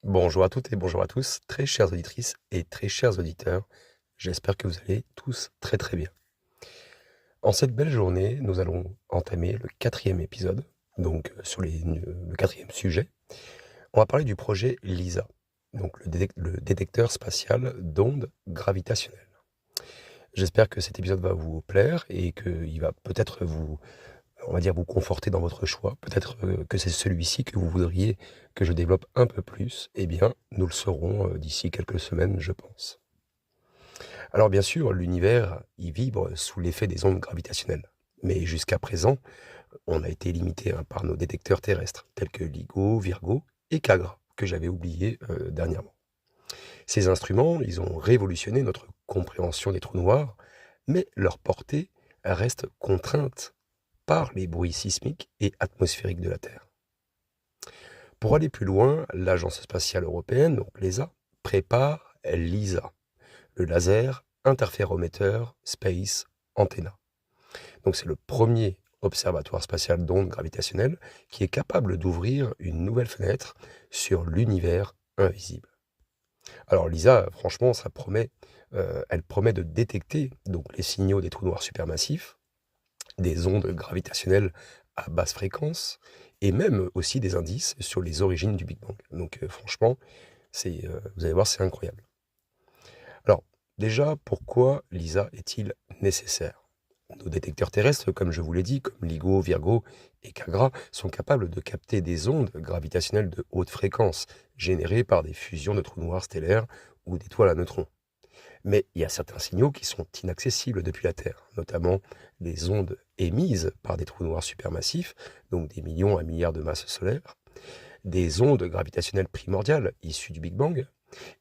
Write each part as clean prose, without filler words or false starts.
Bonjour à toutes et bonjour à tous, très chères auditrices et très chers auditeurs. J'espère que vous allez tous très très bien. En cette belle journée, nous allons entamer le quatrième épisode, donc sur le quatrième sujet. On va parler du projet LISA, donc le détecteur spatial d'ondes gravitationnelles. J'espère que cet épisode va vous plaire et qu'il va peut-être on va dire, vous conforter dans votre choix. Peut-être que c'est celui-ci que vous voudriez que je développe un peu plus. Eh bien, nous le saurons d'ici quelques semaines, je pense. Alors bien sûr, l'univers, il vibre sous l'effet des ondes gravitationnelles. Mais jusqu'à présent, on a été limité par nos détecteurs terrestres, tels que LIGO, Virgo et CAGRA, que j'avais oublié dernièrement. Ces instruments, ils ont révolutionné notre compréhension des trous noirs, mais leur portée reste contrainte par les bruits sismiques et atmosphériques de la Terre. Pour aller plus loin, l'Agence spatiale européenne, donc l'ESA, prépare LISA, le laser interférométeur Space Antenna. Donc c'est le premier observatoire spatial d'ondes gravitationnelles qui est capable d'ouvrir une nouvelle fenêtre sur l'univers invisible. Alors LISA, franchement, elle promet de détecter donc les signaux des trous noirs supermassifs, des ondes gravitationnelles à basse fréquence et même aussi des indices sur les origines du Big Bang. Donc franchement, vous allez voir, c'est incroyable. Alors, déjà, pourquoi LISA est-il nécessaire? Nos détecteurs terrestres, comme je vous l'ai dit, comme LIGO, Virgo et CAGRA, sont capables de capter des ondes gravitationnelles de haute fréquence, générées par des fusions de trous noirs stellaires ou d'étoiles à neutrons. Mais il y a certains signaux qui sont inaccessibles depuis la Terre, notamment les ondes émises par des trous noirs supermassifs, donc des millions à milliards de masses solaires, des ondes gravitationnelles primordiales issues du Big Bang,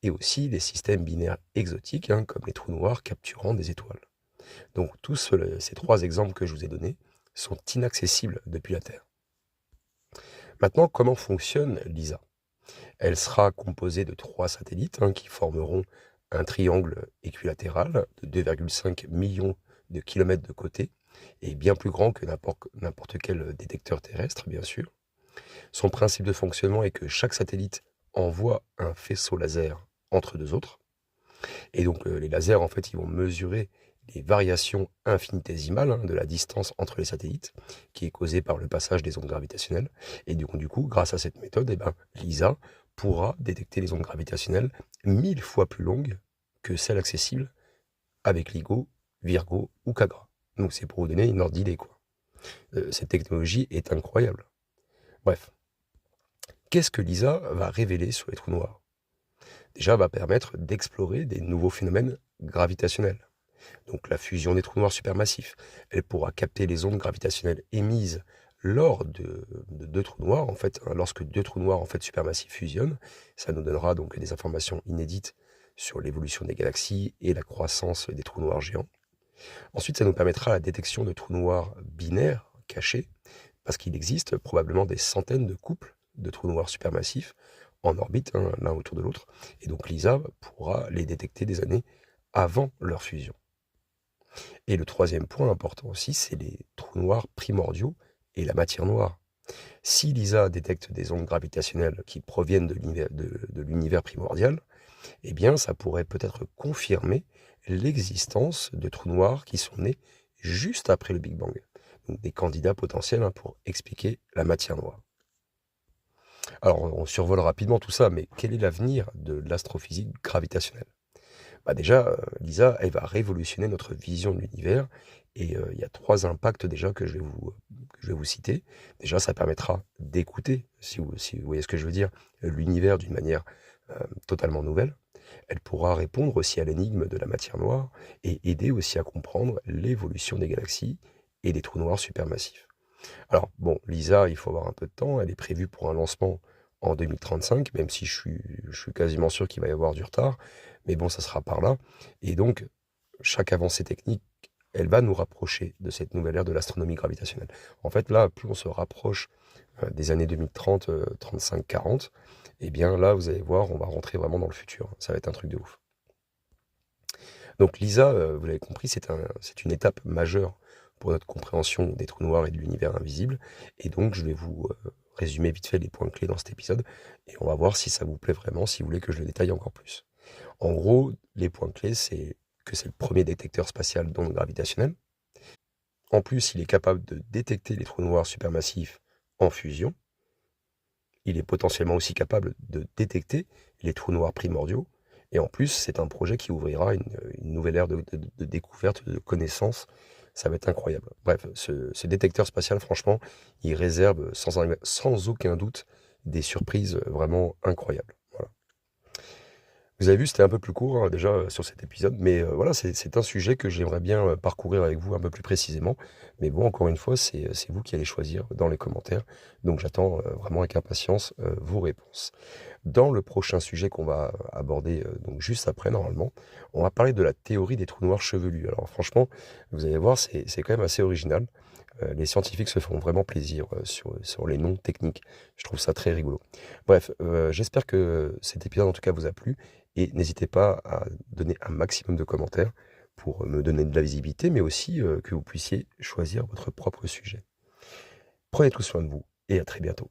et aussi des systèmes binaires exotiques, comme les trous noirs capturant des étoiles. Donc ces trois exemples que je vous ai donnés sont inaccessibles depuis la Terre. Maintenant, comment fonctionne LISA? Elle sera composée de trois satellites qui formeront un triangle équilatéral de 2,5 millions de kilomètres de côté et bien plus grand que n'importe quel détecteur terrestre, bien sûr. Son principe de fonctionnement est que chaque satellite envoie un faisceau laser entre deux autres. Et donc les lasers, en fait, ils vont mesurer les variations infinitésimales de la distance entre les satellites, qui est causée par le passage des ondes gravitationnelles. Et du coup, grâce à cette méthode, LISA pourra détecter les ondes gravitationnelles 1000 fois plus longues que celles accessibles avec LIGO, Virgo ou CAGRA. Donc c'est pour vous donner une ordre d'idée, quoi. Cette technologie est incroyable. Bref, qu'est-ce que LISA va révéler sur les trous noirs? Déjà, va permettre d'explorer des nouveaux phénomènes gravitationnels. Donc la fusion des trous noirs supermassifs. Elle pourra capter les ondes gravitationnelles émises lors de deux trous noirs, en fait, lorsque deux trous noirs en fait supermassifs fusionnent. Ça nous donnera donc des informations inédites sur l'évolution des galaxies et la croissance des trous noirs géants. Ensuite, ça nous permettra la détection de trous noirs binaires cachés, parce qu'il existe probablement des centaines de couples de trous noirs supermassifs en orbite, l'un autour de l'autre, et donc LISA pourra les détecter des années avant leur fusion. Et le troisième point important aussi, c'est les trous noirs primordiaux et la matière noire. Si LISA détecte des ondes gravitationnelles qui proviennent de l'univers primordial, eh bien, ça pourrait peut-être confirmer l'existence de trous noirs qui sont nés juste après le Big Bang. Donc des candidats potentiels pour expliquer la matière noire. Alors, on survole rapidement tout ça, mais quel est l'avenir de l'astrophysique gravitationnelle? Déjà, LISA, elle va révolutionner notre vision de l'univers et il y a 3 impacts déjà que je vais vous citer. Déjà, ça permettra d'écouter, si vous voyez ce que je veux dire, l'univers d'une manière, totalement nouvelle. Elle pourra répondre aussi à l'énigme de la matière noire et aider aussi à comprendre l'évolution des galaxies et des trous noirs supermassifs. Alors bon, LISA, il faut avoir un peu de temps, elle est prévue pour un lancement en 2035, même si je suis quasiment sûr qu'il va y avoir du retard, mais bon, ça sera par là. Et donc, chaque avancée technique, elle va nous rapprocher de cette nouvelle ère de l'astronomie gravitationnelle. En fait, là, plus on se rapproche des années 2030, 35, 40, et bien là, vous allez voir, on va rentrer vraiment dans le futur. Ça va être un truc de ouf. Donc LISA, vous l'avez compris, c'est une étape majeure pour notre compréhension des trous noirs et de l'univers invisible. Et donc je vais vous résumer vite fait les points clés dans cet épisode et on va voir si ça vous plaît vraiment, si vous voulez que je le détaille encore plus. En gros, les points clés, c'est que c'est le premier détecteur spatial d'ondes gravitationnelles. En plus, il est capable de détecter les trous noirs supermassifs en fusion. Il est potentiellement aussi capable de détecter les trous noirs primordiaux. Et en plus, c'est un projet qui ouvrira une nouvelle ère de découverte, de connaissances. Ça va être incroyable. Bref, ce détecteur spatial, franchement, il réserve sans aucun doute des surprises vraiment incroyables. Voilà. Vous avez vu, c'était un peu plus court déjà sur cet épisode, mais voilà, c'est un sujet que j'aimerais bien parcourir avec vous un peu plus précisément. Mais bon, encore une fois, c'est vous qui allez choisir dans les commentaires. Donc j'attends vraiment avec impatience vos réponses. Dans le prochain sujet qu'on va aborder donc juste après, normalement, on va parler de la théorie des trous noirs chevelus. Alors franchement, vous allez voir, c'est quand même assez original. Les scientifiques se font vraiment plaisir sur les noms techniques. Je trouve ça très rigolo. Bref, j'espère que cet épisode en tout cas vous a plu et n'hésitez pas à donner un maximum de commentaires pour me donner de la visibilité, mais aussi que vous puissiez choisir votre propre sujet. Prenez tout soin de vous et à très bientôt.